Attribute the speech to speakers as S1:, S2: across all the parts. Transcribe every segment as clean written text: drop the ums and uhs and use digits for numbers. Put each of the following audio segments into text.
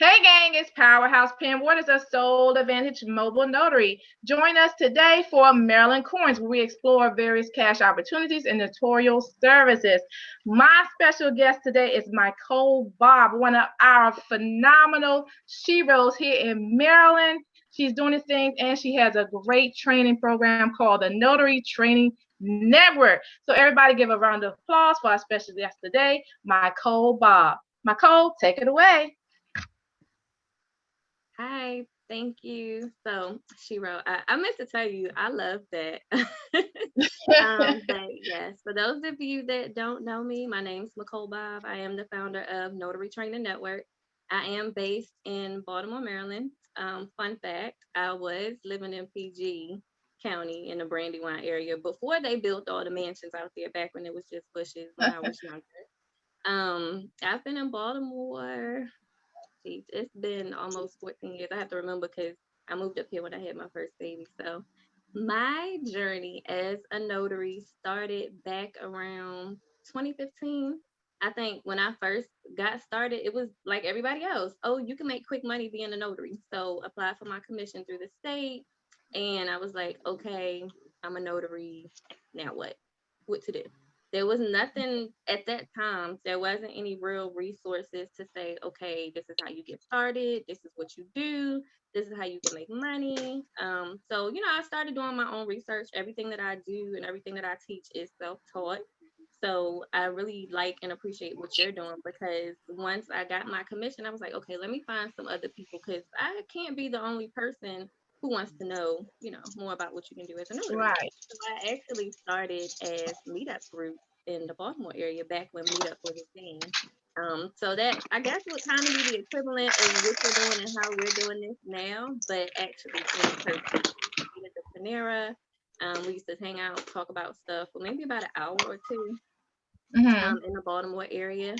S1: Hey gang, it's Powerhouse Pen. What is a Soul Advantage Mobile Notary? Join us today for Maryland Coins, where we explore various cash opportunities and notarial services. My special guest today is Michol Bobb, one of our phenomenal sheroes here in Maryland. She's doing these things and she has a great training program called the Notary Training Network. So everybody give a round of applause for our special guest today, Michol Bobb. Michol, take it away.
S2: Hi, thank you. So she wrote, I meant to tell you, I love that. But yes, for those of you that don't know me, my name's Nicole Bobb. I am the founder of Notary Training Network. I am based in Baltimore, Maryland. Fun fact, I was living in PG County in the Brandywine area before they built all the mansions out there back when it was just bushes when I was younger. I've been in Baltimore. Geez, it's been almost 14 years. I have to remember because I moved up here when I had my first baby. So my journey as a notary started back around 2015. I think when I first got started, it was like everybody else. Oh, you can make quick money being a notary. So applied for my commission through the state. And I was like, okay, I'm a notary. Now what? What to do? There was nothing at that time. There wasn't any real resources to say, okay, this is how you get started. This is what you do. This is how you can make money. So, I started doing my own research. Everything that I do and everything that I teach is self-taught. So I really like and appreciate what you're doing because once I got my commission, I was like, okay, let me find some other people because I can't be the only person who wants to know, more about what you can do as a notary.
S1: Right.
S2: So I actually started as meetup group in the Baltimore area back when meetup was a thing. So that I guess would kind of be the equivalent of what you're doing and how we're doing this now, but actually in person. We used to meet at the Panera. We used to hang out, talk about stuff for maybe about an hour or two
S1: Mm-hmm.
S2: in the Baltimore area.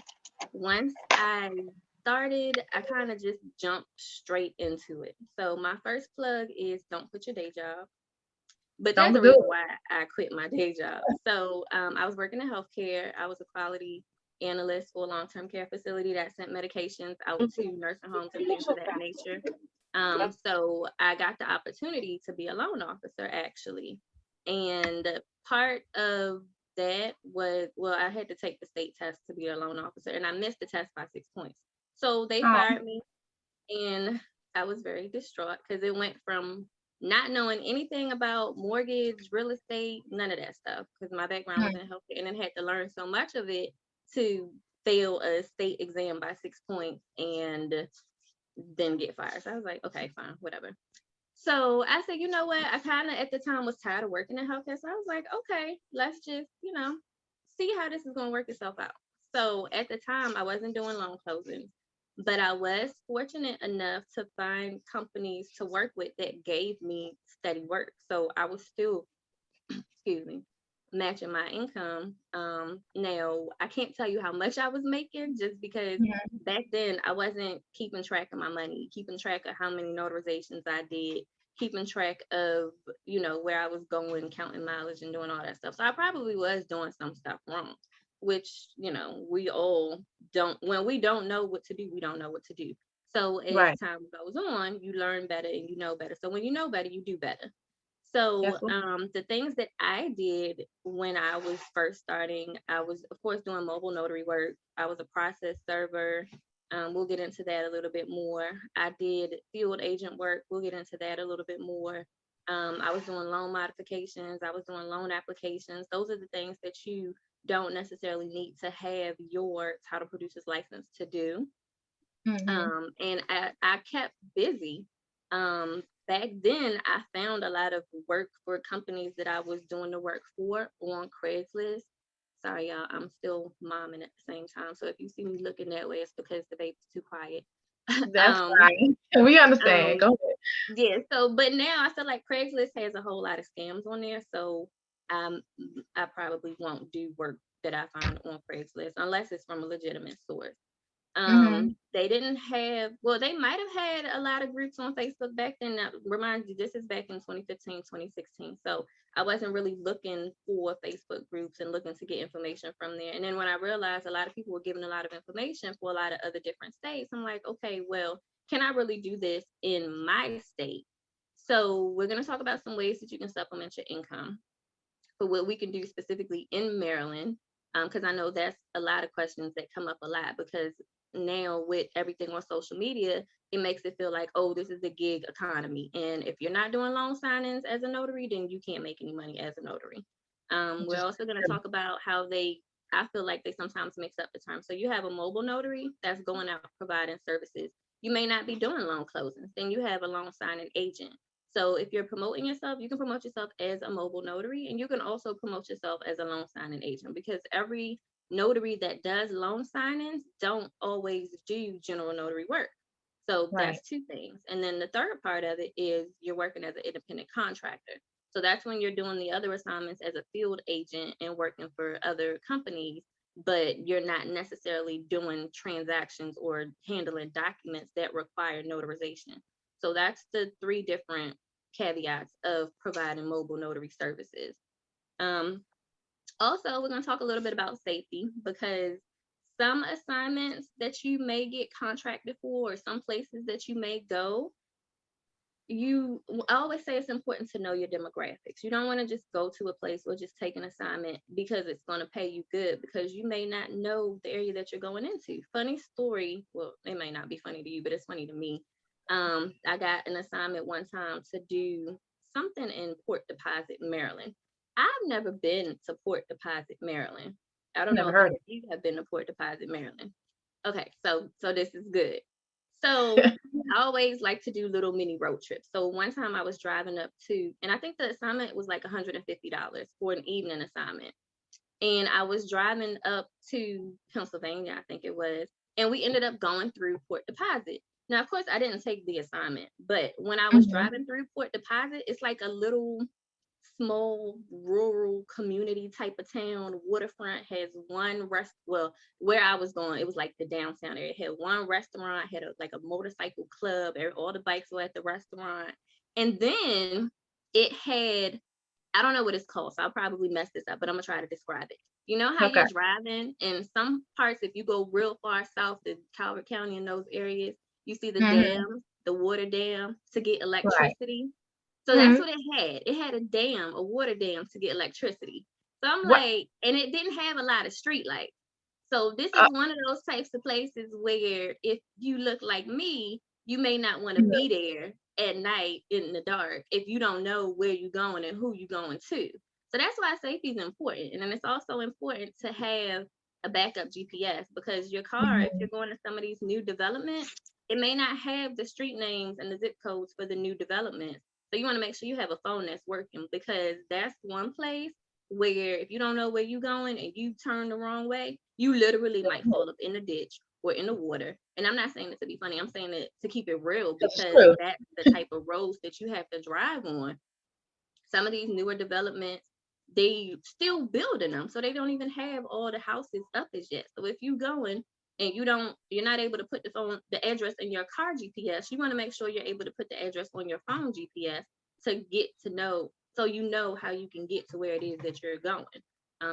S2: Once I started, I kind of just jumped straight into it. So my first plug is don't quit your day job. But there's
S1: Don't
S2: a
S1: do
S2: reason
S1: it.
S2: why I quit my day job. So I was working in healthcare. I was a quality analyst for a long-term care facility that sent medications out to nursing homes and things of that nature. So I got the opportunity to be a loan officer actually. And part of that was, well, I had to take the state test to be a loan officer and I missed the test by 6 points. So they
S1: Oh,
S2: fired me and I was very distraught because it went from not knowing anything about mortgage, real estate, none of that stuff, because my background was in healthcare and then had to learn so much of it to fail a state exam by 6 points and then get fired. So I was like, okay, fine, whatever. So I said, you know what? I kind of at the time was tired of working in healthcare. So I was like, okay, let's just, see how this is going to work itself out. So at the time, I wasn't doing loan closings, but I was fortunate enough to find companies to work with that gave me steady work. So I was still, excuse me, matching my income. Now I can't tell you how much I was making just because
S1: yeah.
S2: back then I wasn't keeping track of my money, keeping track of how many notarizations I did, keeping track of, where I was going, counting mileage and doing all that stuff. So I probably was doing some stuff wrong, which, we all don't, when we don't know what to do, we don't know what to do. So as
S1: Right.
S2: time goes on, you learn better and you know better. So when you know better, you do better. So
S1: That's what.
S2: the things that I did when I was first starting, I was of course doing mobile notary work. I was a process server. We'll get into that a little bit more. I did field agent work. We'll get into that a little bit more. I was doing loan modifications. I was doing loan applications. Those are the things that you don't necessarily need to have your title producer's license to do.
S1: Mm-hmm.
S2: And I kept busy. Back then, I found a lot of work for companies that I was doing the work for on Craigslist. Sorry, y'all, I'm still momming at the same time. So if you see me looking that way, it's because the baby's too quiet.
S1: That's
S2: um,
S1: fine. We understand.
S2: um,
S1: Go ahead.
S2: yeah. So, but now I feel like Craigslist has a whole lot of scams on there. So, um, I probably won't do work that I find on Craigslist unless it's from a legitimate source.
S1: Mm-hmm.
S2: They didn't have, well, they might have had a lot of groups on Facebook back then. Now, remind you, this is back in 2015, 2016. So I wasn't really looking for Facebook groups and looking to get information from there. And then when I realized a lot of people were giving a lot of information for a lot of other different states, I'm like, okay, well, can I really do this in my state? So we're going to talk about some ways that you can supplement your income for what we can do specifically in Maryland, because I know that's a lot of questions that come up a lot, because now with everything on social media, it makes it feel like, oh, this is the gig economy. And if you're not doing loan signings as a notary, then you can't make any money as a notary. We're
S1: Just
S2: also going to talk about how I feel like they sometimes mix up the terms. So you have a mobile notary that's going out providing services. You may not be doing loan closings. Then you have a loan signing agent. So if you're promoting yourself, you can promote yourself as a mobile notary, and you can also promote yourself as a loan signing agent, because every notary that does loan signings don't always do general notary work. So
S1: right.
S2: that's two things. And then the third part of it is you're working as an independent contractor. So that's when you're doing the other assignments as a field agent and working for other companies, but you're not necessarily doing transactions or handling documents that require notarization. So that's the three different caveats of providing mobile notary services. Also, we're going to talk a little bit about safety, because some assignments that you may get contracted for, or some places that you may go, I always say it's important to know your demographics. You don't want to just go to a place or just take an assignment because it's going to pay you good, because you may not know the area that you're going into. Funny story, well, it may not be funny to you, but it's funny to me. I got an assignment one time to do something in Port Deposit, Maryland. I've never been to Port Deposit, Maryland. I don't know
S1: Never
S2: if
S1: heard
S2: any
S1: of
S2: of you have been to Port Deposit, Maryland. Okay, so this is good. So
S1: it.
S2: I always like to do little mini road trips. So one time I was driving up to, and I think the assignment was like $150 for an evening assignment. And I was driving up to Pennsylvania, I think it was, and we ended up going through Port Deposit. Now, of course, I didn't take the assignment, but when I was
S1: Mhm.
S2: driving through Port Deposit, it's like a little small rural community type of town. Waterfront has one well, where I was going, it was like the downtown area. It had one restaurant, had like a motorcycle club, all the bikes were at the restaurant. And then it had, I don't know what it's called, so I'll probably mess this up, but I'm gonna try to describe it. You know how
S1: Okay.
S2: you're driving in some parts, if you go real far south to Calvert County and those areas, you see the
S1: Mhm.
S2: dam, the water dam to get
S1: Right.
S2: electricity. So that's
S1: Mhm.
S2: what it had. It had a dam, a water dam to get electricity. So I'm
S1: What?
S2: like, and it didn't have a lot of street lights. So this
S1: Uh,
S2: is one of those types of places where if you look like me, you may not want to
S1: mhm.
S2: be there at night in the dark if you don't know where you're going and who you're going to. So that's why safety is important. And then it's also important to have a backup GPS, because your car, if
S1: Mhm.
S2: you're going to some of these new developments, it may not have the street names and the zip codes for the new developments. So you want to make sure you have a phone that's working, because that's one place where if you don't know where you're going and you turn the wrong way, you literally might fall up in the ditch or in the water. And I'm not saying it to be funny, I'm saying it to keep it real,
S1: That's
S2: because
S1: true.
S2: that's the type of roads that you have to drive on. Some of these newer developments, they still building them, so they don't even have all the houses up as yet. So if you going and you're not able to put the address in your car GPS, you want to make sure you're able to put the address on your phone GPS to get to know, so you know how you can get to where it is that you're going.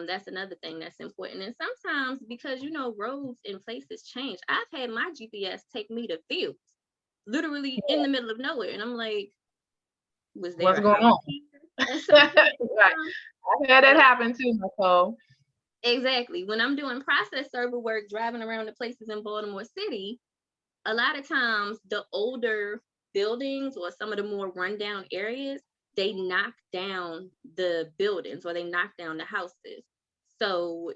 S2: That's another thing that's important. And sometimes, because roads and places change, I've had my GPS take me to fields, literally in the middle of nowhere, and I'm like, was there
S1: What's
S2: a
S1: going
S2: house
S1: on?
S2: here at some point in
S1: Right.
S2: time?
S1: I've had
S2: So
S1: that
S2: that's
S1: happen too, Nicole.
S2: exactly when I'm doing process server work, driving around the places in Baltimore City. A lot of times, the older buildings or some of the more rundown areas, they knock down the buildings or they knock down the houses. So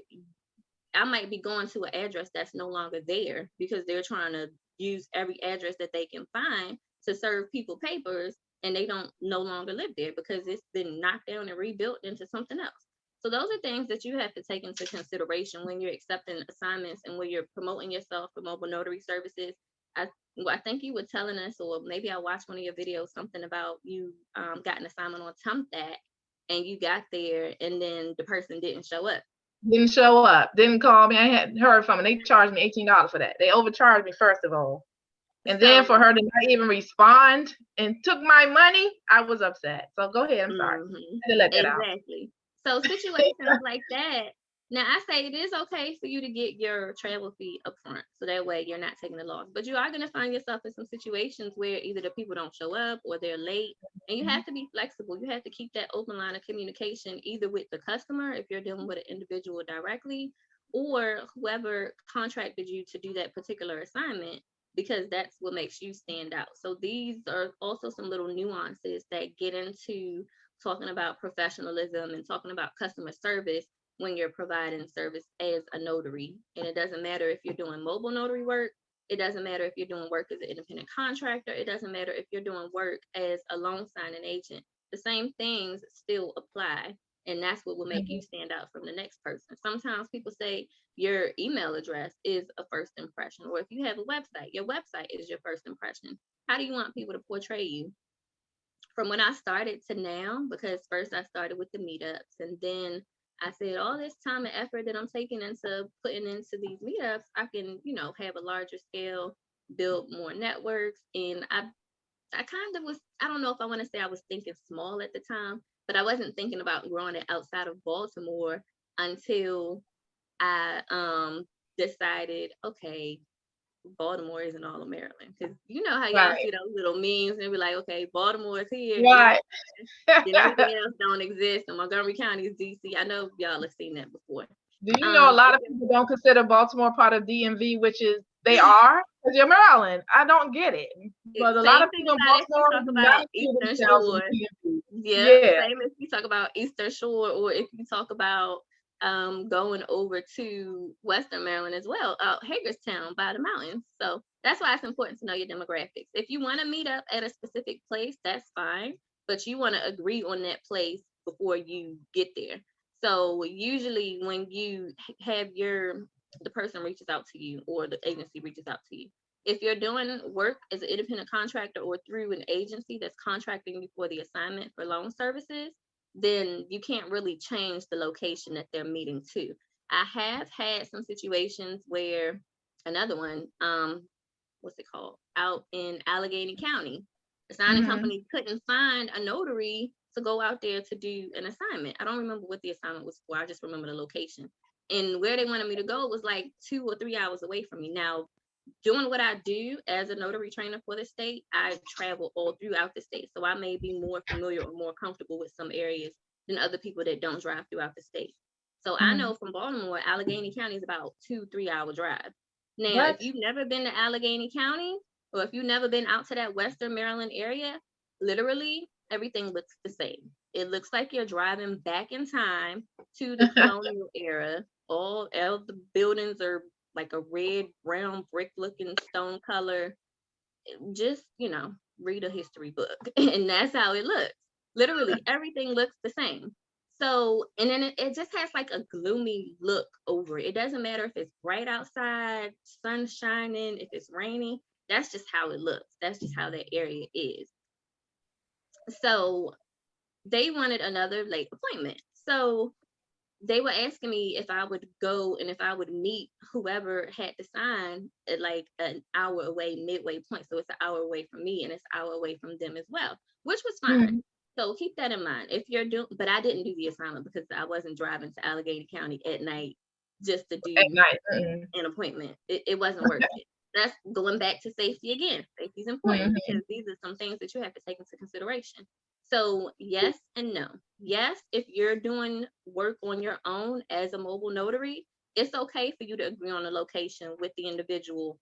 S2: I might be going to an address that's no longer there because they're trying to use every address that they can find to serve people papers, and they don't no longer live there because it's been knocked down and rebuilt into something else. So those are things that you have to take into consideration when you're accepting assignments and when you're promoting yourself for mobile notary services. I, I think you were telling us, or maybe I watched one of your videos, something about you got an assignment on Tumthac and you got there and then the person didn't show up.
S1: Didn't show up. Didn't call me. I hadn't heard from them. They charged me $18 for that. They overcharged me first of all, and then
S2: So
S1: for her to not even respond and took my money, I was upset. So go ahead. I'm sorry.
S2: mhm,
S1: I had to let that out.
S2: exactly. So situations like that, Now, I say it is okay for you to get your travel fee up front, so that way you're not taking the loss. But you are going to find yourself in some situations where either the people don't show up or they're late, and you have to be flexible. You have to keep that open line of communication, either with the customer, if you're dealing with an individual directly, or whoever contracted you to do that particular assignment, because that's what makes you stand out. So these are also some little nuances that get into talking about professionalism and talking about customer service when you're providing service as a notary. And it doesn't matter if you're doing mobile notary work. It doesn't matter if you're doing work as an independent contractor. It doesn't matter if you're doing work as a loan signing agent. The same things still apply. And that's what will make you stand out from the next person. Sometimes people say your email address is a first impression, or if you have a website, your website is your first impression. How do you want people to portray you? From when I started to now, because first I started with the meetups, and then I said all this time and effort that I'm taking into putting into these meetups, I can, have a larger scale, build more networks. And I kind of was, I don't know if I want to say I was thinking small at the time, but I wasn't thinking about growing it outside of Baltimore until I decided, okay, Baltimore isn't all of Maryland, because you know how y'all see those little memes and be like, okay, Baltimore is here,
S1: Right.
S2: then everything else don't exist, and Montgomery County is DC. I know y'all have seen that before.
S1: Do you know a lot of people don't consider Baltimore part of DMV, which is they are, because you're Maryland. I don't get it, but a lot of people in Baltimore do not see themselves as DMV.
S2: Yeah, same as you talk about Eastern Shore, or if you talk about going over to Western Maryland as well, Hagerstown by the mountains. So that's why it's important to know your demographics. If you want to meet up at a specific place, that's fine, but you want to agree on that place before you get there. So usually when you have the person reaches out to you or the agency reaches out to you, if you're doing work as an independent contractor or through an agency that's contracting you for the assignment for loan services, then you can't really change the location that they're meeting to. I have had some situations where another one, what's it called? Out in Allegheny County, the signing company couldn't find a notary to go out there to do an assignment. I don't remember what the assignment was for. I just remember the location. And where they wanted me to go was like 2 or 3 hours away from me. Now, doing what I do as a notary trainer for the state, I travel all throughout the state. So I may be more familiar or more comfortable with some areas than other people that don't drive throughout the state. So I know from Baltimore, Allegheny County is about 2-3 hour drive. Now, if you've never been to Allegheny County, or if you've never been out to that Western Maryland area, literally everything looks the same. It looks like you're driving back in time to the colonial era. All the buildings are like a red, brown, brick looking stone color. Just, read a history book. And that's how it looks. Literally, everything looks the same. So, and then it just has like a gloomy look over it. It doesn't matter if it's bright outside, sun shining, if it's raining. That's just how it looks. That's just how that area is. So they wanted another late appointment. So they were asking me if I would go and if I would meet whoever had to sign at like an hour away, midway point. So it's an hour away from me and it's an hour away from them as well, which was fine. So keep that in mind. If you're doing, but I didn't do the assignment because I wasn't driving to Allegheny County at night just to do an appointment. It wasn't worth it. That's going back to safety again. Safety is important because these are some things that you have to take into consideration. So yes and no. Yes, if you're doing work on your own as a mobile notary, it's okay for you to agree on a location with the individual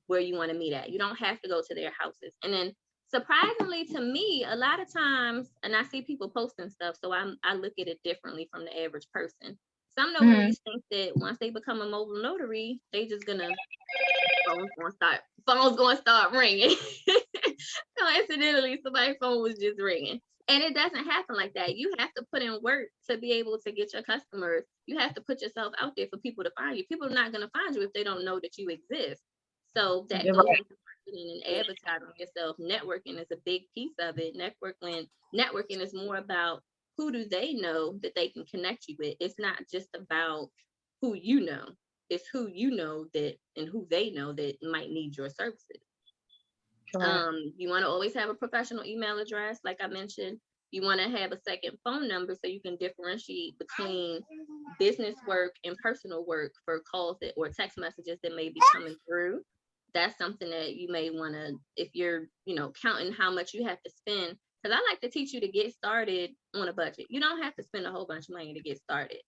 S2: where you want to meet at. You don't have to go to their houses. And then surprisingly to me, a lot of times, and I see people posting stuff, so I look at it differently from the average person. Some notaries think that once they become a mobile notary, they just phone's gonna start ringing. Coincidentally, somebody's phone was just ringing. And it doesn't happen like that. You have to put in work to be able to get your customers. You have to put yourself out there for people to find you. People are not going to find you if they don't know that you exist. So that goes into marketing and advertising yourself. Networking is a big piece of it. Networking is more about who do they know that they can connect you with. It's not just about who you know. It's who you know that and who they know that might need your services. You want to always have a professional email address, like I mentioned. You want to have a second phone number so you can differentiate between business work and personal work for calls that or text messages that may be coming through. That's something that you may want to, if you're, counting how much you have to spend, because I like to teach you to get started on a budget. You don't have to spend a whole bunch of money to get started.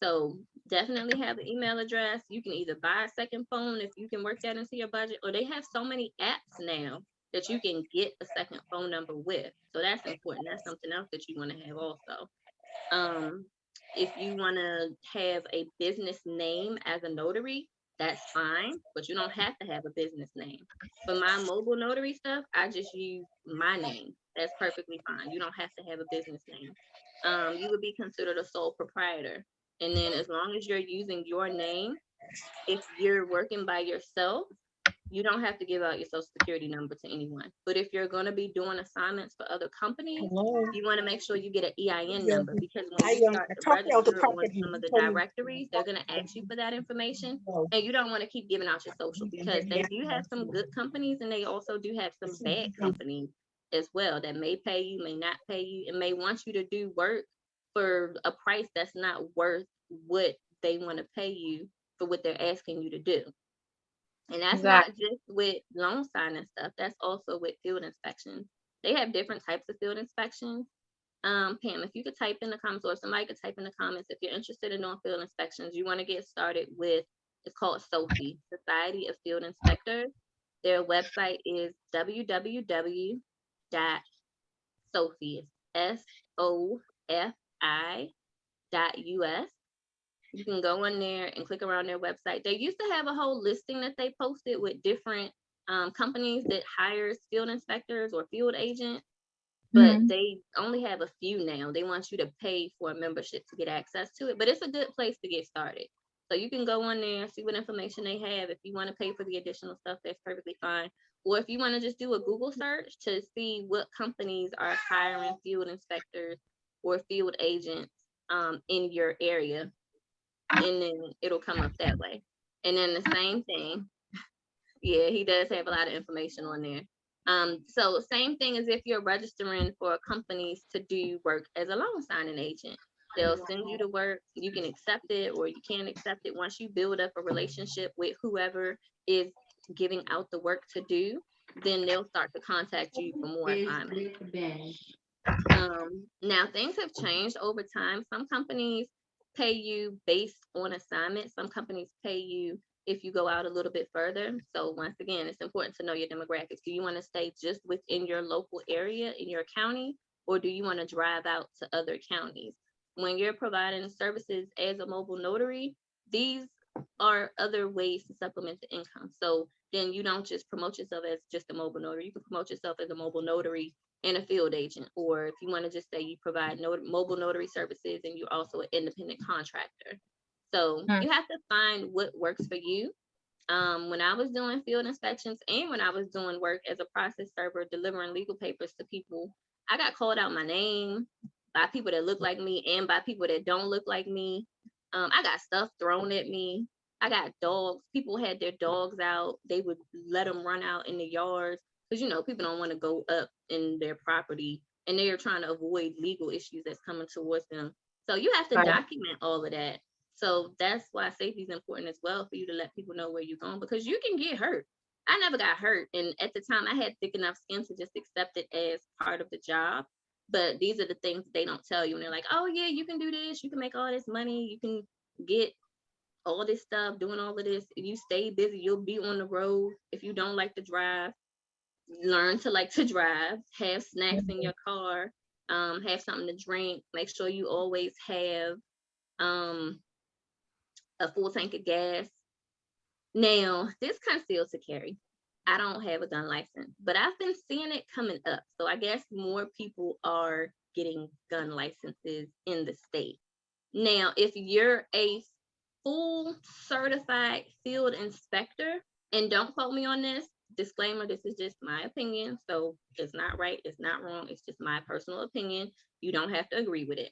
S2: So definitely have an email address. You can either buy a second phone if you can work that into your budget, or they have so many apps now that you can get a second phone number with. So that's important. That's something else that you want to have also. If you want to have a business name as a notary, that's fine, but you don't have to have a business name. For my mobile notary stuff, I just use my name. That's perfectly fine. You don't have to have a business name. You would be considered a sole proprietor. And then as long as you're using your name, if you're working by yourself, you don't have to give out your social security number to anyone. But if you're going to be doing assignments for other companies, you want to make sure you get an EIN number, because when you start to register on some of the directories, they're going to ask you for that information. And you don't want to keep giving out your social, because they do have some good companies and they also do have some bad companies as well that may pay you, may not pay you, and may want you to do work for a price that's not worth what they want to pay you for what they're asking you to do. And that's not just with loan signing stuff. That's also with field inspections. They have different types of field inspections. Pam, if you could type in the comments, or somebody could type in the comments, if you're interested in doing field inspections, you want to get started with, it's called SOFI, Society of Field Inspectors. Their website is www.sofi, SOFI.us. You can go in there and click around their website. They used to have a whole listing that they posted with different companies that hires field inspectors or field agents, but they only have a few now. They want you to pay for a membership to get access to it, but it's a good place to get started. So you can go on there, see what information they have. If you want to pay for the additional stuff, that's perfectly fine. Or if you want to just do a Google search to see what companies are hiring field inspectors or field agents in your area, and then it'll come up that way. And then the same thing, yeah, he does have a lot of information on there. So same thing as if you're registering for companies to do work as a loan signing agent. They'll send you to work, you can accept it or you can't accept it. Once you build up a relationship with whoever is giving out the work to do, then they'll start to contact you for more assignments. Now things have changed over time. Some companies pay you based on assignment. Some companies pay you if you go out a little bit further. So once again, it's important to know your demographics. Do you want to stay just within your local area in your county, or do you want to drive out to other counties? When you're providing services as a mobile notary, these are other ways to supplement the income. So then you don't just promote yourself as just a mobile notary. You can promote yourself as a mobile notary and a field agent, or if you want to just say you provide mobile notary services and you're also an independent contractor. So you have to find what works for you. When I was doing field inspections and when I was doing work as a process server, delivering legal papers to people, I got called out my name by people that look like me and by people that don't look like me. I got stuff thrown at me. I got dogs. People had their dogs out. They would let them run out in the yards because, people don't want to go up in their property and they are trying to avoid legal issues that's coming towards them. So you have to document all of that. So that's why safety is important as well, for you to let people know where you're going, because you can get hurt. I never got hurt. And at the time I had thick enough skin to just accept it as part of the job. But these are the things they don't tell you. And they're like, oh yeah, you can do this. You can make all this money. You can get all this stuff, doing all of this. If you stay busy, you'll be on the road. If you don't like to drive, learn to like to drive, have snacks in your car, have something to drink. Make sure you always have a full tank of gas. Now, this concealed to carry. I don't have a gun license, but I've been seeing it coming up. So I guess more people are getting gun licenses in the state. Now, if you're a full certified field inspector, and don't quote me on this, disclaimer, this is just my opinion. So it's not right, it's not wrong, it's just my personal opinion. You don't have to agree with it.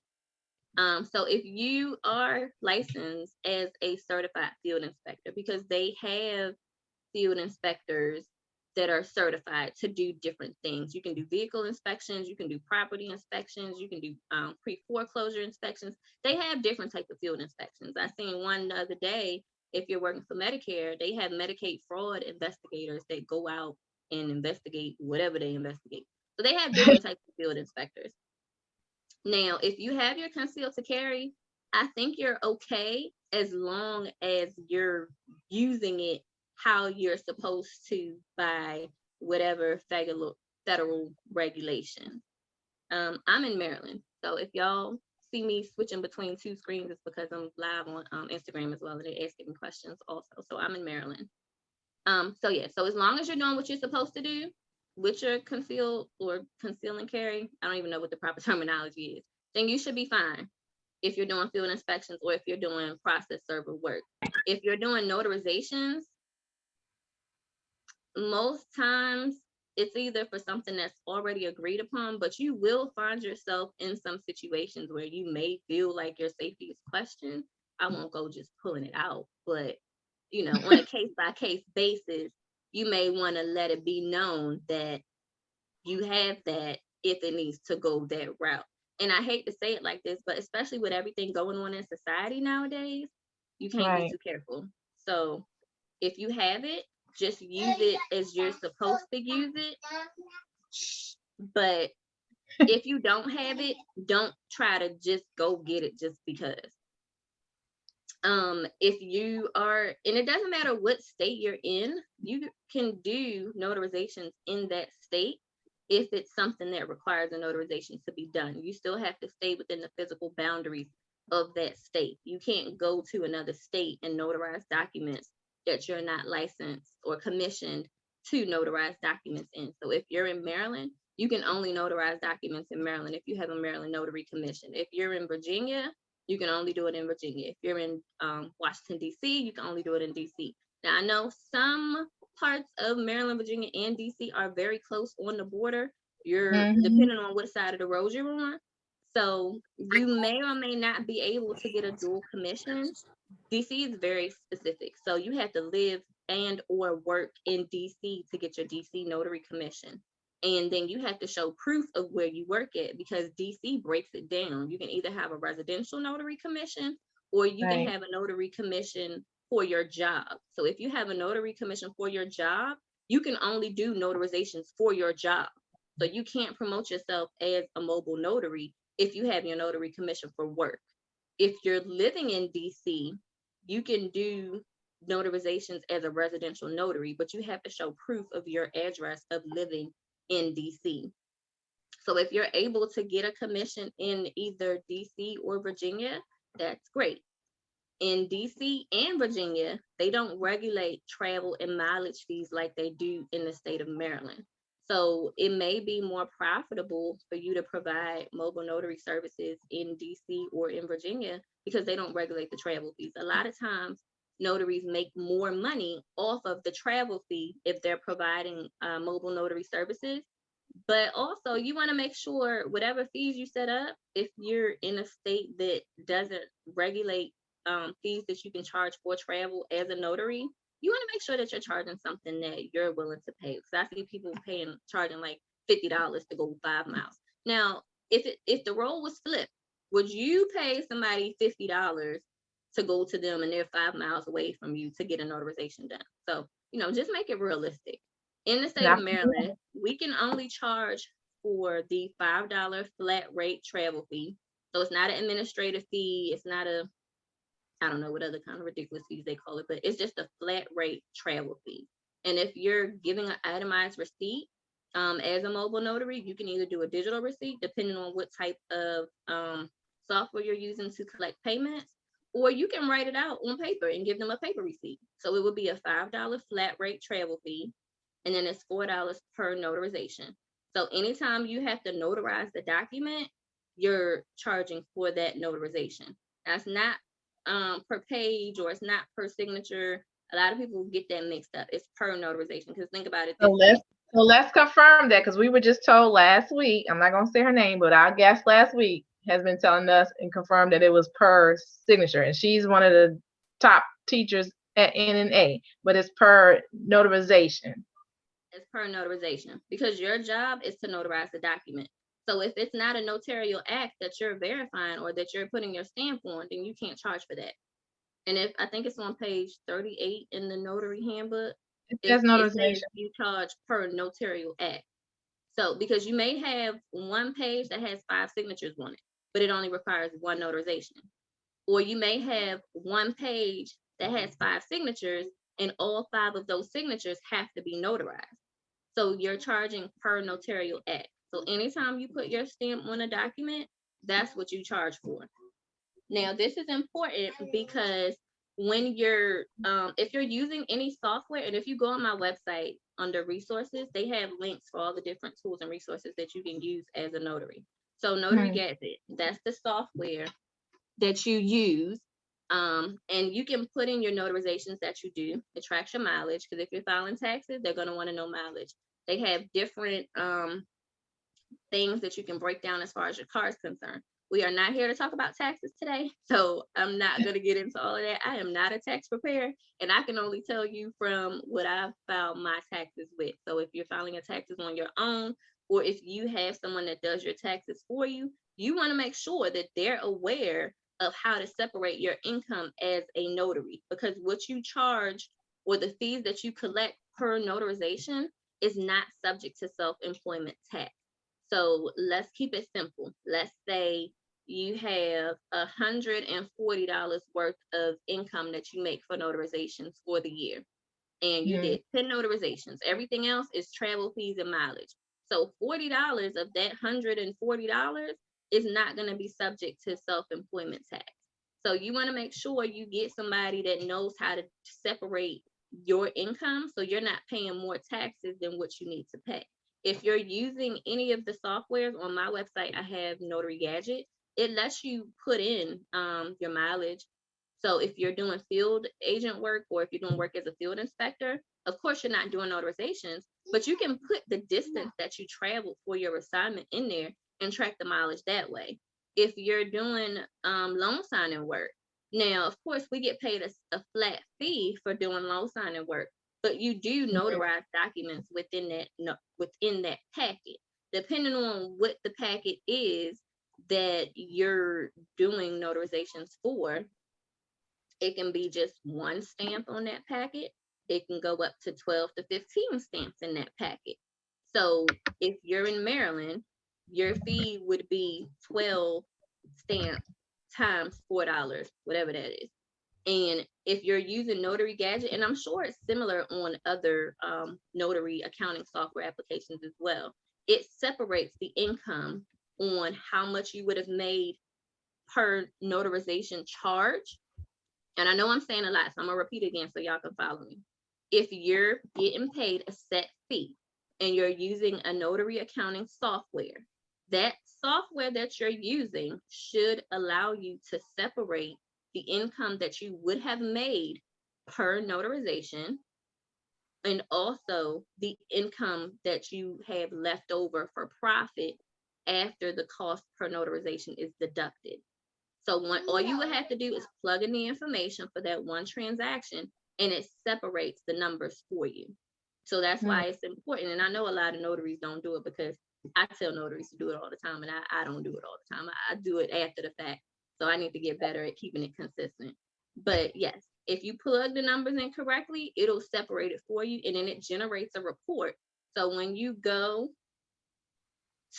S2: So if you are licensed as a certified field inspector, because they have field inspectors that are certified to do different things. You can do vehicle inspections, you can do property inspections, you can do pre-foreclosure inspections. They have different types of field inspections. I seen one the other day. If you're working for Medicare, they have Medicaid fraud investigators that go out and investigate whatever they investigate. So they have different types of field inspectors. Now, if you have your concealed to carry, I think you're okay as long as you're using it how you're supposed to by whatever federal regulation. I'm in Maryland, so if y'all see me switching between two screens, it's because I'm live on Instagram as well, and they're asking me questions also. So I'm in Maryland. So yeah, so as long as you're doing what you're supposed to do with your conceal or conceal and carry, I don't even know what the proper terminology is, then you should be fine if you're doing field inspections or if you're doing process server work. If you're doing notarizations, most times it's either for something that's already agreed upon, but you will find yourself in some situations where you may feel like your safety is questioned. I won't go just pulling it out, but you know, on a case by case basis, you may want to let it be known that you have that if it needs to go that route. And I hate to say it like this, but especially with everything going on in society nowadays, you can't be too careful. So if you have it, just use it as you're supposed to use it. But if you don't have it, don't try to just go get it just because. If you are, and it doesn't matter what state you're in, you can do notarizations in that state if it's something that requires a notarization to be done. You still have to stay within the physical boundaries of that state. You can't go to another state and notarize documents that you're not licensed or commissioned to notarize documents in. So if you're in Maryland, you can only notarize documents in Maryland if you have a Maryland notary commission. If you're in Virginia, you can only do it in Virginia. If you're in Washington, D.C., you can only do it in D.C. Now, I know some parts of Maryland, Virginia, and D.C. are very close on the border. You're depending on what side of the road you're on. So you may or may not be able to get a dual commission. D.C. is very specific. So you have to live and or work in D.C. to get your D.C. notary commission. And then you have to show proof of where you work at, because DC breaks it down. You can either have a residential notary commission or you can have a notary commission for your job. So if you have a notary commission for your job, you can only do notarizations for your job. So you can't promote yourself as a mobile notary if you have your notary commission for work. If you're living in DC, you can do notarizations as a residential notary, but you have to show proof of your address of living in DC. So if you're able to get a commission in either DC or Virginia, that's great. In DC and Virginia, they don't regulate travel and mileage fees like they do in the state of Maryland. So it may be more profitable for you to provide mobile notary services in DC or in Virginia because they don't regulate the travel fees. A lot of times, notaries make more money off of the travel fee if they're providing mobile notary services. But also, you want to make sure whatever fees you set up, if you're in a state that doesn't regulate fees that you can charge for travel as a notary, you want to make sure that you're charging something that you're willing to pay. Because I see people charging like $50 to go 5 miles. Now, if the role was flipped, would you pay somebody $50 to go to them and they're 5 miles away from you to get a notarization done? So, just make it realistic. In the state of Maryland, we can only charge for the $5 flat rate travel fee. So it's not an administrative fee. It's not I don't know what other kind of ridiculous fees they call it, but it's just a flat rate travel fee. And if you're giving an itemized receipt as a mobile notary, you can either do a digital receipt, depending on what type of software you're using to collect payments, or you can write it out on paper and give them a paper receipt. So it would be a $5 flat rate travel fee, and then it's $4 per notarization. So anytime you have to notarize the document, you're charging for that notarization. That's not per page, or it's not per signature. A lot of people get that mixed up. It's per notarization, because think about it this way.
S1: So let's confirm that, because we were just told last week, I'm not going to say her name, but our guest last week has been telling us and confirmed that it was per signature. And she's one of the top teachers at NNA, but it's per notarization.
S2: as per notarization, because your job is to notarize the document. So if it's not a notarial act that you're verifying or that you're putting your stamp on, then you can't charge for that. And if I think it's on page 38 in the notary handbook,
S1: It
S2: it
S1: says
S2: says
S1: notarization.
S2: you charge per notarial act. So because you may have one page that has 5 signatures on it, but it only requires one notarization. Or you may have one page that has 5 signatures and all 5 of those signatures have to be notarized. So you're charging per notarial act. So anytime you put your stamp on a document, that's what you charge for. Now, this is important because when you're, if you're using any software, and if you go on my website under resources, they have links for all the different tools and resources that you can use as a notary. So Notary Gadget, that's the software that you use. And you can put in your notarizations that you do. It tracks your mileage, because if you're filing taxes, they're going to want to know mileage. They have different things that you can break down as far as your car is concerned. We are not here to talk about taxes today, so I'm not going to get into all of that. I am not a tax preparer, and I can only tell you from what I've filed my taxes with. So if you're filing your taxes on your own, or if you have someone that does your taxes for you, you want to make sure that they're aware of how to separate your income as a notary, because what you charge or the fees that you collect per notarization is not subject to self-employment tax. So let's keep it simple. Let's say you have $140 worth of income that you make for notarizations for the year, and you did 10 notarizations. Everything else is travel fees and mileage. So $40 of that $140 is not going to be subject to self-employment tax. So you want to make sure you get somebody that knows how to separate your income, so you're not paying more taxes than what you need to pay. If you're using any of the softwares on my website, I have Notary Gadget. It lets you put in your mileage. So if you're doing field agent work, or if you're doing work as a field inspector, of course you're not doing notarizations, but you can put the distance that you traveled for your assignment in there and track the mileage that way. If you're doing loan signing work, now of course we get paid a flat fee for doing loan signing work, but you do notarize documents within that packet. Depending on what the packet is that you're doing notarizations for, it can be just one stamp on that packet. It can go up to 12 to 15 stamps in that packet. So if you're in Maryland, your fee would be 12 stamps times $4, whatever that is. And if you're using Notary Gadget, and I'm sure it's similar on other notary accounting software applications as well, it separates the income on how much you would have made per notarization charge. And I know I'm saying a lot, so I'm gonna repeat again so y'all can follow me. If you're getting paid a set fee and you're using a notary accounting software, that software that you're using should allow you to separate the income that you would have made per notarization, and also the income that you have left over for profit after the cost per notarization is deducted. So all you would have to do is plug in the information for that one transaction, and it separates the numbers for you. So that's why it's important. And I know a lot of notaries don't do it, because I tell notaries to do it all the time, and I don't do it all the time. I do it after the fact. So I need to get better at keeping it consistent. But yes, if you plug the numbers in correctly, it'll separate it for you, and then it generates a report. So when you go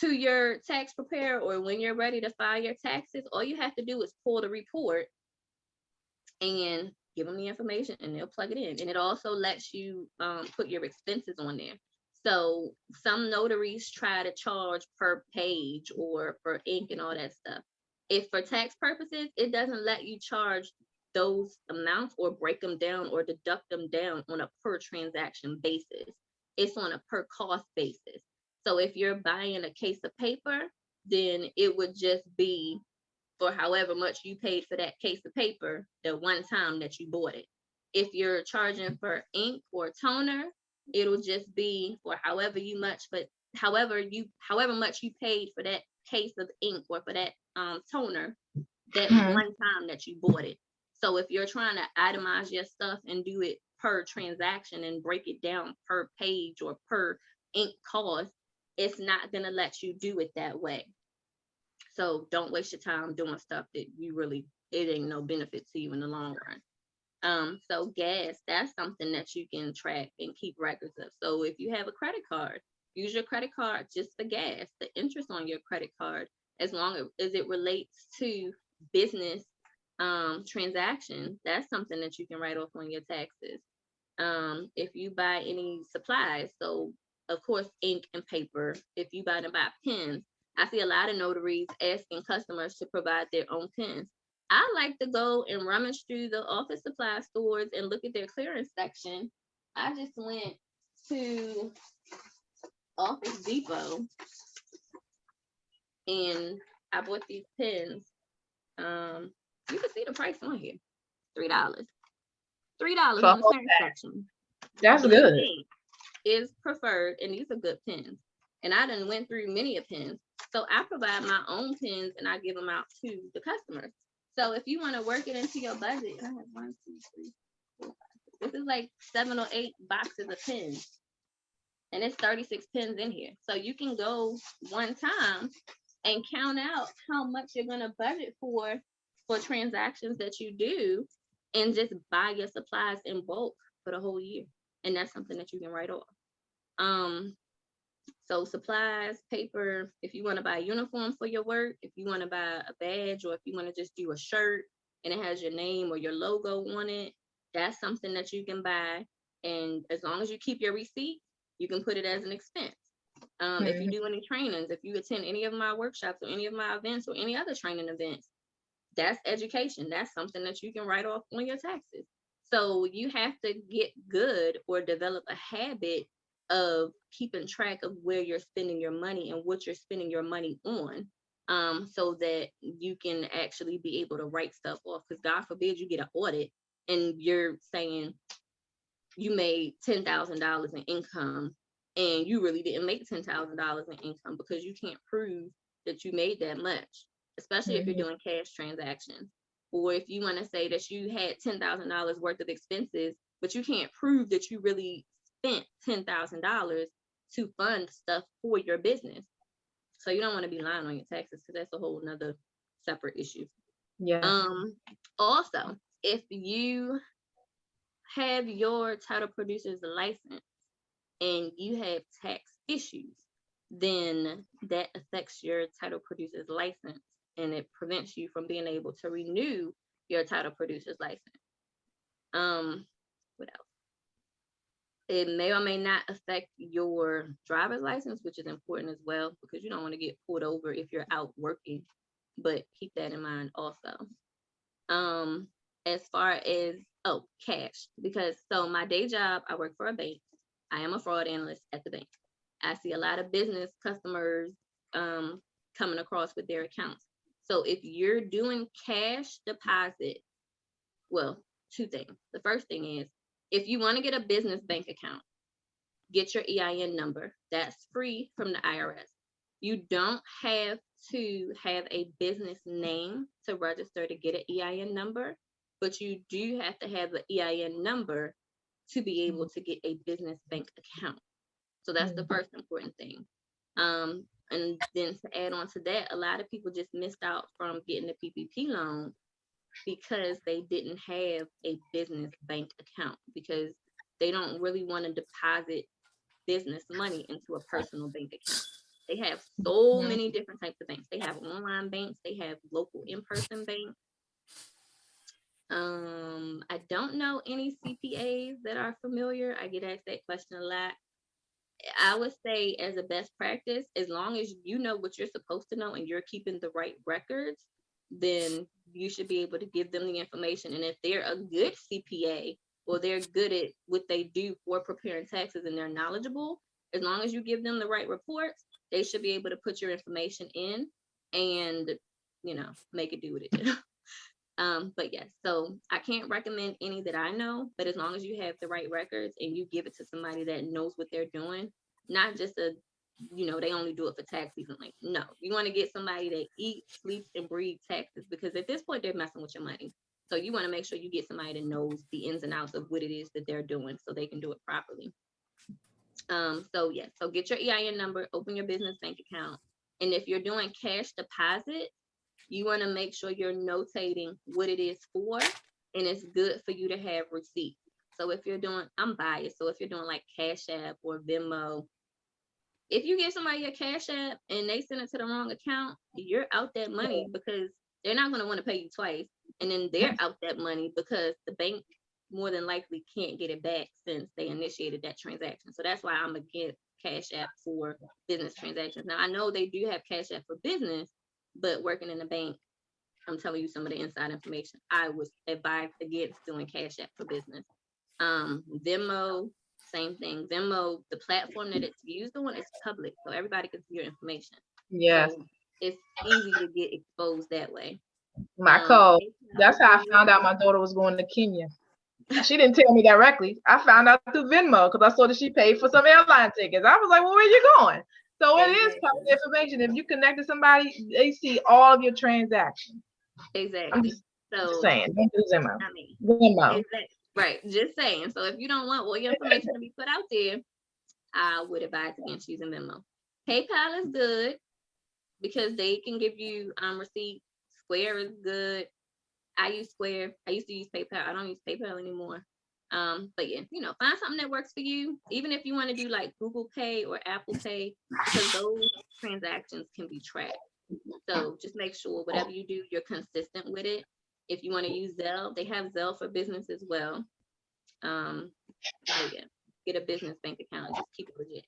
S2: to your tax preparer, or when you're ready to file your taxes, all you have to do is pull the report and give them the information, and they'll plug it in. And it also lets you put your expenses on there. So some notaries try to charge per page or for ink and all that stuff. If for tax purposes, it doesn't let you charge those amounts or break them down or deduct them down on a per transaction basis. It's on a per cost basis. So if you're buying a case of paper, then it would just be for however much you paid for that case of paper the one time that you bought it. If you're charging for ink or toner, it'll just be for however much you paid for that case of ink or for that toner that one time that you bought it. So if you're trying to itemize your stuff and do it per transaction and break it down per page or per ink cost, it's not going to let you do it that way. So don't waste your time doing stuff that it ain't no benefit to you in the long run. So gas, that's something that you can track and keep records of. So if you have a credit card, use your credit card just for gas. The interest on your credit card, as long as it relates to business transactions, that's something that you can write off on your taxes. If you buy any supplies, so of course ink and paper, if you buy pens, I see a lot of notaries asking customers to provide their own pens. I like to go and rummage through the office supply stores and look at their clearance section. I just went to Office Depot and I bought these pens. You can see the price on here, $3. $3 on the clearance section.
S1: That's good.
S2: Is preferred, and these are good pens. And I done went through many a pens. So I provide my own pens and I give them out to the customers. So if you want to work it into your budget, I have 1, 2, 3, 4, 5. This is like 7 or 8 boxes of pens. And it's 36 pens in here. So you can go one time and count out how much you're going to budget for transactions that you do and just buy your supplies in bulk for the whole year. And that's something that you can write off. So supplies, paper, if you want to buy a uniform for your work, if you want to buy a badge, or if you want to just do a shirt and it has your name or your logo on it, that's something that you can buy. And as long as you keep your receipt, you can put it as an expense. If you do any trainings, if you attend any of my workshops or any of my events or any other training events, that's education. That's something that you can write off on your taxes. So you have to get good or develop a habit of keeping track of where you're spending your money and what you're spending your money on, so that you can actually be able to write stuff off. Because God forbid you get an audit and you're saying you made $10,000 in income and you really didn't make $10,000 in income, because you can't prove that you made that much, especially if you're doing cash transactions. Or if you want to say that you had $10,000 worth of expenses, but you can't prove that you really spent $10,000 to fund stuff for your business. So you don't want to be lying on your taxes, because that's a whole nother separate issue.
S1: Yeah.
S2: Also, if you have your title producer's license and you have tax issues, then that affects your title producer's license, and it prevents you from being able to renew your title producer's license. What else? It may or may not affect your driver's license, which is important as well, because you don't want to get pulled over if you're out working, but keep that in mind also. As far as, cash, because so my day job, I work for a bank. I am a fraud analyst at the bank. I see a lot of business customers coming across with their accounts. So if you're doing cash deposit, well, 2 things. The first thing is, if you want to get a business bank account, get your EIN number. That's free from the IRS. You don't have to have a business name to register to get an EIN number, but you do have to have an EIN number to be able to get a business bank account. So that's the first important thing. And then to add on to that, a lot of people just missed out from getting a PPP loan because they didn't have a business bank account, because they don't really want to deposit business money into a personal bank account. They have so many different types of banks. They have online banks, they have local in-person banks. I don't know any CPAs that are familiar. I get asked that question a lot. I would say, as a best practice, as long as you know what you're supposed to know and you're keeping the right records, then you should be able to give them the information. And if they're a good CPA, or they're good at what they do for preparing taxes and they're knowledgeable, as long as you give them the right reports, they should be able to put your information in and, make it do what it do. But yes, so I can't recommend any that I know, but as long as you have the right records and you give it to somebody that knows what they're doing, not just they only do it for tax season. Like, no, you want to get somebody that eats, sleeps, and breathes taxes, because at this point they're messing with your money. So you want to make sure you get somebody that knows the ins and outs of what it is that they're doing so they can do it properly. So yeah, so get your EIN number, open your business bank account. And if you're doing cash deposit, you want to make sure you're notating what it is for, and it's good for you to have receipts. So if you're doing, I'm biased, so if you're doing like Cash App or Venmo, if you give somebody your Cash App and they send it to the wrong account, you're out that money because they're not going to want to pay you twice. And then they're out that money because the bank more than likely can't get it back since they initiated that transaction. So that's why I'm against Cash App for business transactions. Now, I know they do have Cash App for business, but working in the bank, I'm telling you some of the inside information. I was advised against doing Cash App for business. Venmo, same thing. Venmo, the platform that it's used on is public, so everybody can see your information.
S1: Yes.
S2: So it's easy to get exposed that way.
S1: My code. That's how I found out my daughter was going to Kenya. She didn't tell me directly. I found out through Venmo because I saw that she paid for some airline tickets. I was like, well, where are you going? So it is public information. If you connect to somebody, they see all of your transactions.
S2: Exactly.
S1: I'm just saying, don't do Venmo.
S2: I mean,
S1: Venmo.
S2: exactly. Right. Just saying. So if you don't want all your information to be put out there, I would advise against using Venmo. PayPal is good because they can give you receipts. Square is good. I use Square. I used to use PayPal. I don't use PayPal anymore. But yeah, find something that works for you. Even if you want to do like Google Pay or Apple Pay, because those transactions can be tracked. So just make sure whatever you do, you're consistent with it. If you want to use Zelle, they have Zelle for business as well. So yeah, get a business bank account and just keep it legit.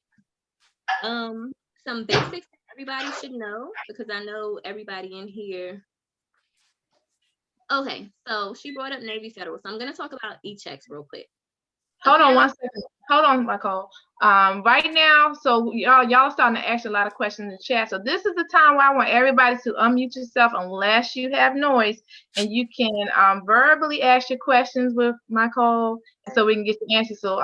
S2: Some basics everybody should know, because I know everybody in here. Okay, so she brought up Navy Federal, so I'm going to talk about e-checks real quick.
S1: Hold on one second. Hold on, Michael. Right now, so y'all starting to ask a lot of questions in the chat. So this is the time where I want everybody to unmute yourself unless you have noise, and you can verbally ask your questions with Michael, so we can get the answers. So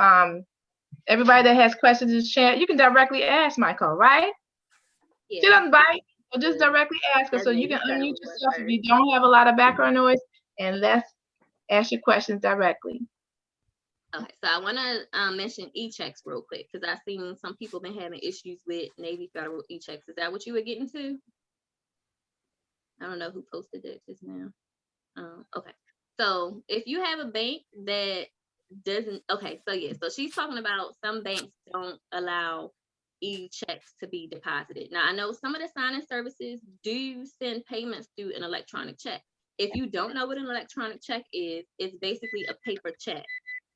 S1: everybody that has questions in the chat, you can directly ask Michael, right? Yeah. She doesn't bite, so just directly ask her. So you can unmute yourself if you don't have a lot of background noise, and let's ask your questions directly.
S2: Okay, so I want to mention e-checks real quick, because I've seen some people been having issues with Navy Federal e-checks. Is that what you were getting to? I don't know who posted that just now. Okay, so if you have a bank that doesn't, okay, so yeah, so she's talking about some banks don't allow e-checks to be deposited. Now, I know some of the signing services do send payments through an electronic check. If you don't know what an electronic check is, it's basically a paper check.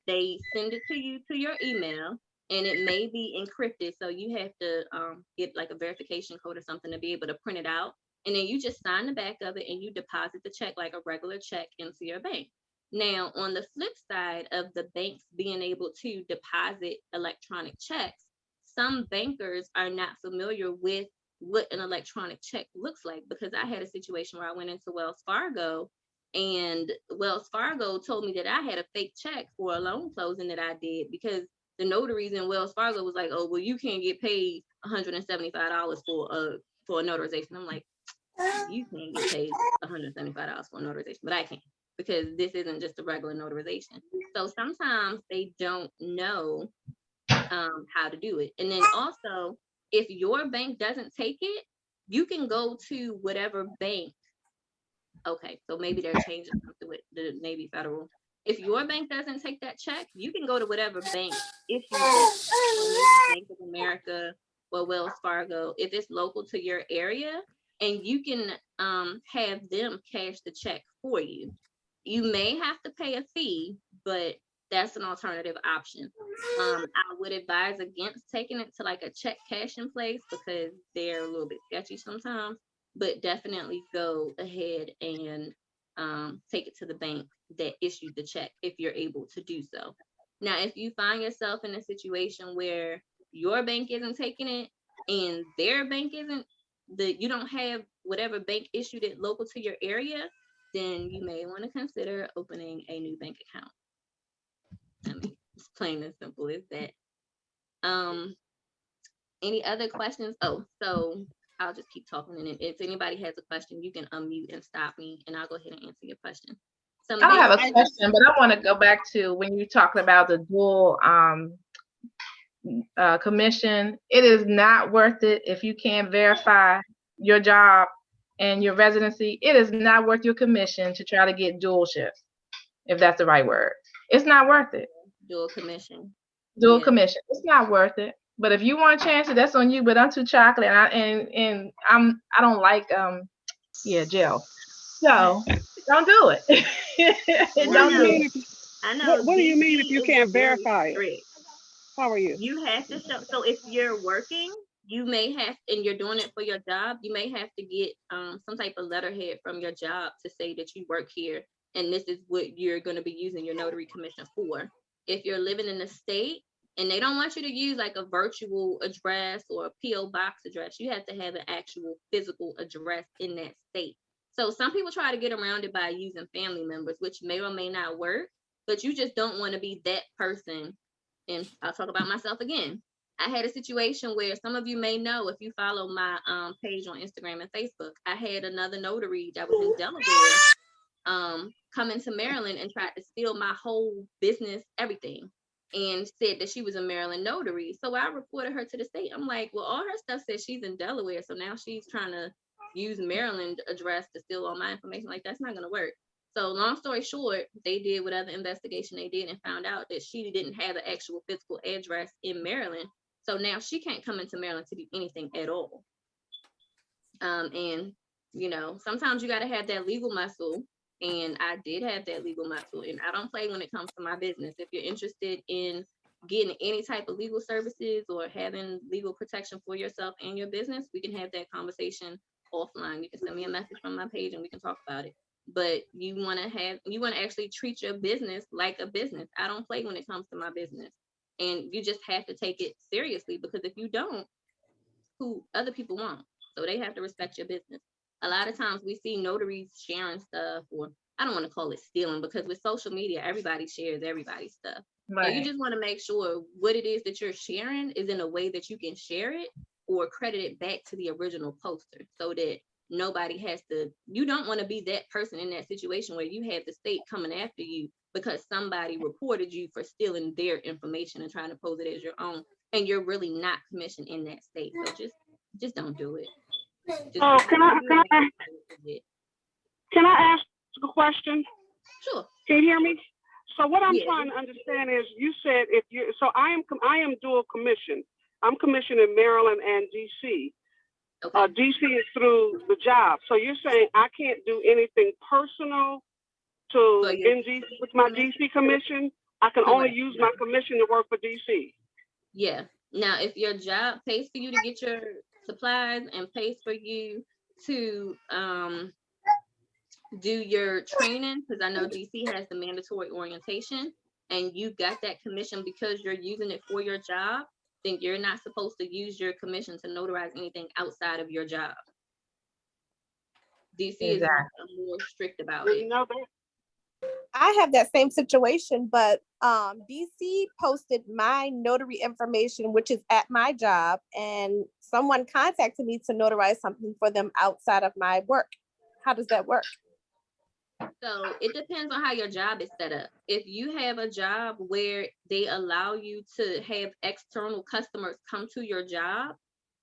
S2: They send it to you to your email, and it may be encrypted, so you have to get like a verification code or something to be able to print it out, and then you just sign the back of it and you deposit the check like a regular check into your bank. Now, on the flip side of the banks being able to deposit electronic checks, some bankers are not familiar with what an electronic check looks like, because I had a situation where I went into Wells Fargo, and Wells Fargo told me that I had a fake check for a loan closing that I did, because the notaries in Wells Fargo was like, oh, well, you can't get paid $175 for a notarization. I'm like, you can't get paid $175 for a notarization, but I can, because this isn't just a regular notarization. So sometimes they don't know how to do it. And then also, if your bank doesn't take it, you can go to whatever bank. Okay, so maybe they're changing something with the Navy Federal. If your bank doesn't take that check, you can go to whatever bank issues that check. So maybe Bank of America or Wells Fargo, if it's local to your area, and you can have them cash the check for you. You may have to pay a fee, but that's an alternative option. I would advise against taking it to like a check cashing place, because they're a little bit sketchy sometimes, but definitely go ahead and take it to the bank that issued the check if you're able to do so. Now, if you find yourself in a situation where your bank isn't taking it and their bank isn't, you don't have whatever bank issued it local to your area, then you may want to consider opening a new bank account. I mean, it's plain and simple as that. Any other questions? Oh, so I'll just keep talking, and if anybody has a question, you can unmute and stop me, and I'll go ahead and answer your question. Some
S1: I don't have
S2: business,
S1: a question, but I want to go back to when you talked about the dual commission. It is not worth it if you can't verify your job and your residency. It is not worth your commission to try to get dual shifts, if that's the right word. It's not worth it.
S2: dual commission.
S1: Dual
S2: Yeah.
S1: commission. It's not worth it. But if you want a chance, that's on you. But I'm too chocolate, and I don't like gel. So don't do it.
S2: And
S3: What do
S2: I
S1: Don't
S3: you
S1: do
S2: know,
S3: mean?
S1: it.
S2: I know
S3: What do you mean if
S2: DC
S3: you
S2: is
S3: can't
S2: very
S3: verify it?
S2: strict.
S3: How are you?
S2: You have to show. So if you're working, you may have, and you're doing it for your job, you may have to get some type of letterhead from your job to say that you work here, and this is what you're going to be using your notary commission for. If you're living in the state and they don't want you to use like a virtual address or a PO box address, you have to have an actual physical address in that state. So some people try to get around it by using family members, which may or may not work, but you just don't want to be that person. And I'll talk about myself again. I had a situation where some of you may know if you follow my page on Instagram and Facebook. I had another notary that was in Delaware come into Maryland and tried to steal my whole business, everything, and said that she was a Maryland notary. So I reported her to the state. I'm like, well, all her stuff says she's in Delaware, so now she's trying to use Maryland address to steal all my information. Like, that's not going to work. So long story short, they did whatever investigation they did and found out that she didn't have an actual physical address in Maryland. So now she can't come into Maryland to do anything at all. And you know, sometimes you got to have that legal muscle. And I did have that legal muscle, and I don't play when it comes to my business. If you're interested in getting any type of legal services or having legal protection for yourself and your business, we can have that conversation offline. You can send me a message from my page and we can talk about it. But you want to actually treat your business like a business. I don't play when it comes to my business. And you just have to take it seriously, because if you don't, who other people won't. So they have to respect your business. A lot of times we see notaries sharing stuff, or I don't want to call it stealing, because with social media, everybody shares everybody's stuff. So you just want to make sure what it is that you're sharing is in a way that you can share it or credit it back to the original poster, so that nobody has to, you don't want to be that person in that situation where you have the state coming after you because somebody reported you for stealing their information and trying to pose it as your own, and you're really not commissioned in that state. So just don't do it.
S3: Oh, can I ask a question?
S2: Sure.
S3: Can you hear me? So what I'm
S2: Yeah.
S3: trying to understand is, you said if you, so I am dual commission. I'm commissioned in Maryland and DC.
S2: Okay.
S3: DC is through the job. So you're saying I can't do anything personal with my DC commission? I can only use my commission to work for DC.
S2: Yeah. Now, if your job pays for you to get your supplies and pays for you to do your training, because I know DC has the mandatory orientation, and you got that commission because you're using it for your job, then you're not supposed to use your commission to notarize anything outside of your job. DC is more strict about it.
S3: You know that?
S4: I have that same situation, but DC posted my notary information, which is at my job, and someone contacted me to notarize something for them outside of my work. How does that work?
S2: So it depends on how your job is set up. If you have a job where they allow you to have external customers come to your job,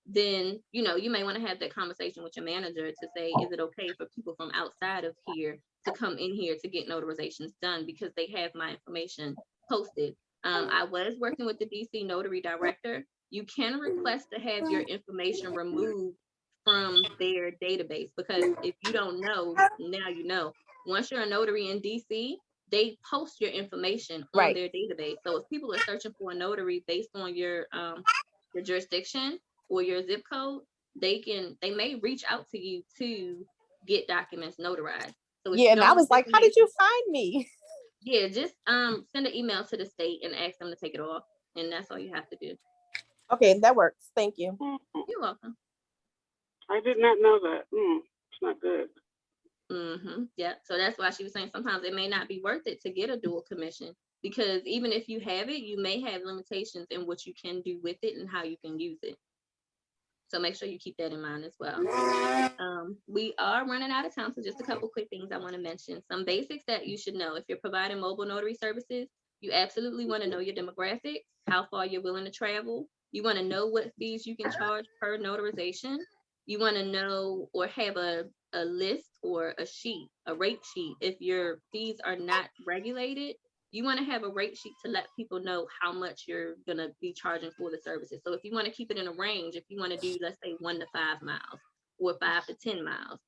S2: then, you know, you may want to have that conversation with your manager to say, is it okay for people from outside of here to come in here to get notarizations done because they have my information posted? I was working with the DC notary director. You can request to have your information removed from their database, because if you don't know, now you know. Once you're a notary in DC, they post your information on their database. So if people are searching for a notary based on your jurisdiction or your zip code, they may reach out to you to get documents notarized. So
S4: and I was like, how did you find me?
S2: Yeah, just send an email to the state and ask them to take it off, and that's all you have to do.
S4: Okay, that works. Thank you.
S2: You're welcome.
S3: I did not know that. It's not good.
S2: Yeah, so that's why she was saying sometimes it may not be worth it to get a dual commission, because even if you have it, you may have limitations in what you can do with it and how you can use it. So make sure you keep that in mind as well. We are running out of time, so just a couple quick things I want to mention. Some basics that you should know. If you're providing mobile notary services, you absolutely want to know your demographics, how far you're willing to travel. You want to know what fees you can charge per notarization. You want to know or have a list or a rate sheet. If your fees are not regulated, you want to have a rate sheet to let people know how much you're going to be charging for the services. So if you want to keep it in a range, if you want to do, let's say 1 to 5 miles or 5 to 10 miles,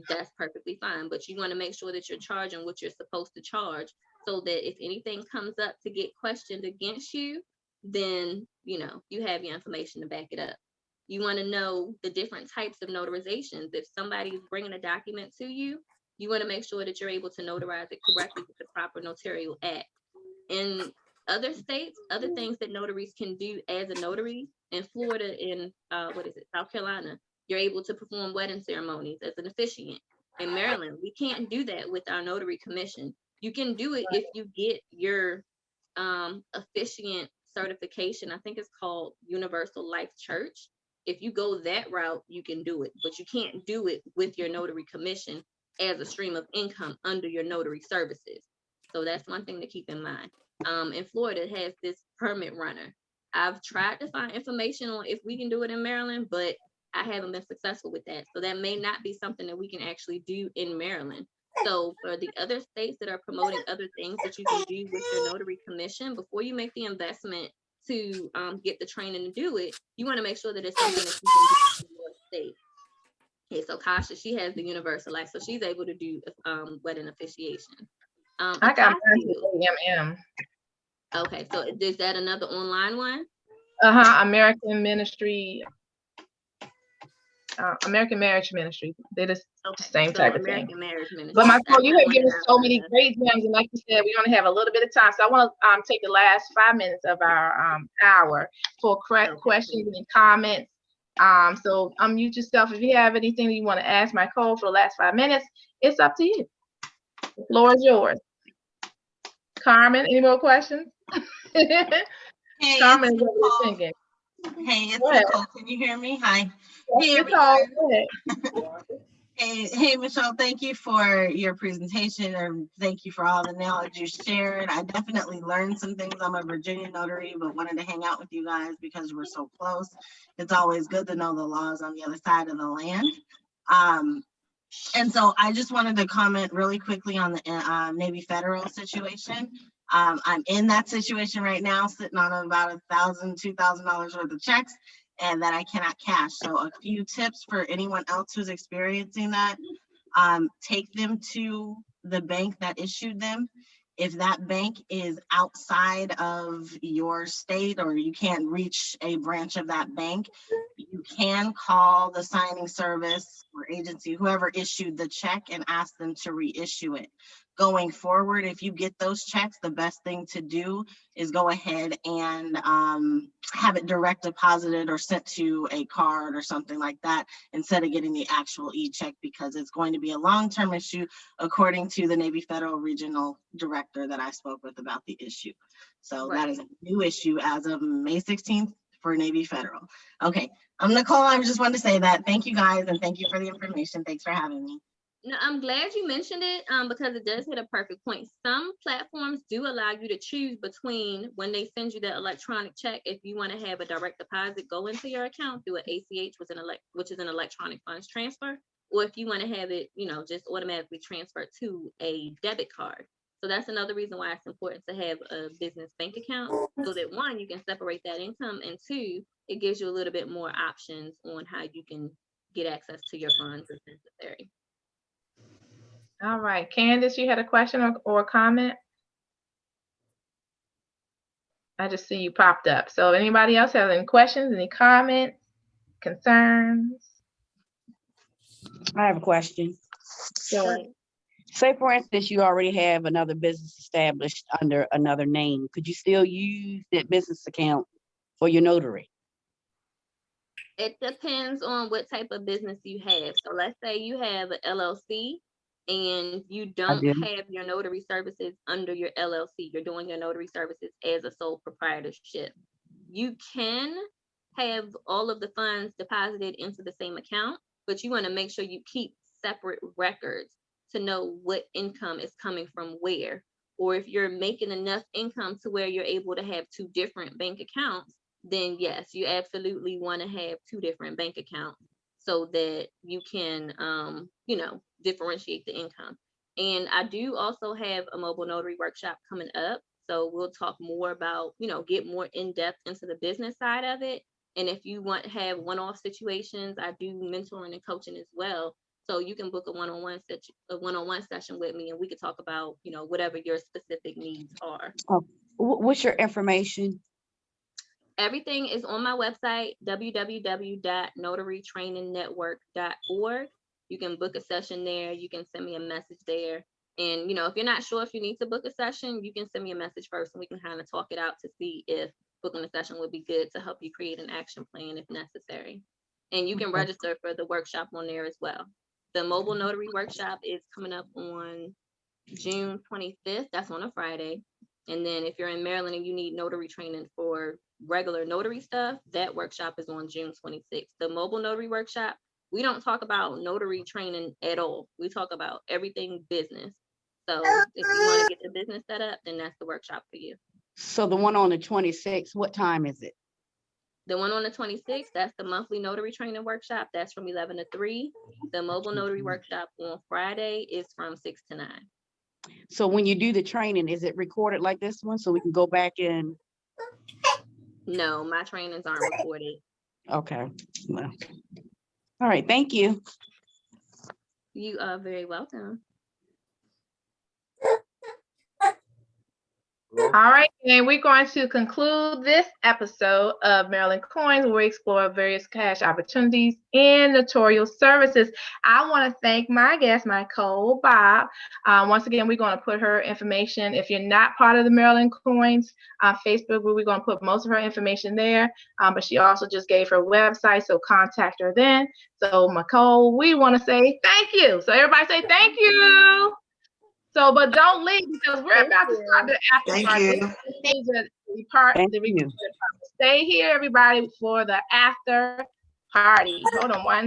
S2: that's perfectly fine. But you want to make sure that you're charging what you're supposed to charge, so that if anything comes up to get questioned against you, then, you have your information to back it up. You want to know the different types of notarizations. If somebody's bringing a document to you, you want to make sure that you're able to notarize it correctly with the proper notarial act. In other states, other things that notaries can do as a notary, in Florida, in South Carolina, you're able to perform wedding ceremonies as an officiant. In Maryland, we can't do that with our notary commission. You can do it if you get your officiant certification. I think it's called Universal Life Church. If you go that route, you can do it, but you can't do it with your notary commission as a stream of income under your notary services. So that's one thing to keep in mind. In Florida, it has this permit runner. I've tried to find information on if we can do it in Maryland, but I haven't been successful with that. So that may not be something that we can actually do in Maryland. So for the other states that are promoting other things that you can do with your notary commission, before you make the investment to get the training to do it, you want to make sure that it's something that you can do in your state. Okay, so Kasha, she has the universal life, so she's able to do wedding officiation.
S1: I got AMM.
S2: Okay, so is that another online one?
S1: American Ministry, American Marriage Ministry. They're the same type of thing.
S2: Marriage Ministry.
S1: But you have given so many great gems, and like you said, we only have a little bit of time, so I want to take the last 5 minutes of our hour for questions and comments. So unmute yourself if you have anything you want to ask Michol for the last 5 minutes. It's up to you. The floor is yours. Carmen, any more questions?
S5: Hey,
S1: Carmen,
S5: it's
S1: what are you thinking?
S5: Hey, it's Nicole. Can you hear me? Hi. Hey,
S1: Nicole,
S5: hey, Michelle, thank you for your presentation, and thank you for all the knowledge you shared. I definitely learned some things. I'm a Virginia notary, but wanted to hang out with you guys because we're so close. It's always good to know the laws on the other side of the land. And so I just wanted to comment really quickly on the Navy Federal situation. I'm in that situation right now, sitting on about $1,000, $2,000 worth of checks, and that I cannot cash. So a few tips for anyone else who's experiencing that: take them to the bank that issued them. If that bank is outside of your state or you can't reach a branch of that bank, you can call the signing service or agency, whoever issued the check, and ask them to reissue it. Going forward, if you get those checks, the best thing to do is go ahead and have it direct deposited or sent to a card or something like that, instead of getting the actual e-check, because it's going to be a long-term issue, according to the Navy Federal Regional Director that I spoke with about the issue. So that is a new issue as of May 16th for Navy Federal. Okay, I'm Nicole. I just wanted to say that. Thank you guys, and thank you for the information. Thanks for having me.
S2: No, I'm glad you mentioned it because it does hit a perfect point. Some platforms do allow you to choose between, when they send you the electronic check, if you want to have a direct deposit go into your account through an ACH, which is an electronic funds transfer, or if you want to have it, just automatically transferred to a debit card. So that's another reason why it's important to have a business bank account, so that 1, you can separate that income, and 2, it gives you a little bit more options on how you can get access to your funds if necessary.
S1: All right, Candace, you had a question or a comment? I just see you popped up. So anybody else have any questions, any comments, concerns?
S6: I have a question.
S1: Sure.
S6: Say, for instance, you already have another business established under another name. Could you still use that business account for your notary?
S2: It depends on what type of business you have. So let's say you have an LLC and you don't have your notary services under your LLC. You're doing your notary services as a sole proprietorship. You can have all of the funds deposited into the same account, but you want to make sure you keep separate records to know what income is coming from where. Or if you're making enough income to where you're able to have 2 different bank accounts, then yes, you absolutely want to have 2 different bank accounts so that you can, you know, differentiate the income. And I do also have a mobile notary workshop coming up. So we'll talk more about, you know, get more in depth into the business side of it. And if you want to have one-off situations, I do mentoring and coaching as well. So you can book a one-on-one session with me, and we could talk about, you know, whatever your specific needs are.
S6: What's your information?
S2: Everything is on my website, www.notarytrainingnetwork.org. You can book a session there. You can send me a message there. And, you know, if you're not sure if you need to book a session, you can send me a message first and we can kind of talk it out to see if booking a session would be good to help you create an action plan if necessary. And you can register for the workshop on there as well. The mobile notary workshop is coming up on June 25th. That's on a Friday. And then if you're in Maryland and you need notary training for regular notary stuff, that workshop is on June 26th. The mobile notary workshop, we don't talk about notary training at all. We talk about everything business. So if you want to get the business set up, then that's the workshop for you.
S6: So the one on the 26th, what time is it?
S2: The one on the 26th, that's the monthly notary training workshop. That's from 11 to 3. The mobile notary workshop on Friday is from 6 to 9.
S6: So when you do the training, is it recorded like this one so we can go back and?
S2: No, my trainings aren't recorded.
S6: Okay. Well, all right. Thank you.
S2: You are very welcome.
S1: All right, and we're going to conclude this episode of Maryland Coins, where we explore various cash opportunities in notarial services. I want to thank my guest, Nicole Bobb. Once again, we're going to put her information. If you're not part of the Maryland Coins Facebook group, we're going to put most of her information there. But she also just gave her website, so contact her then. So, Nicole, we want to say thank you. So, everybody say thank you. So, but don't leave because we're about to start the after party. Thank you. Stay here, everybody, for the after party. Hold on one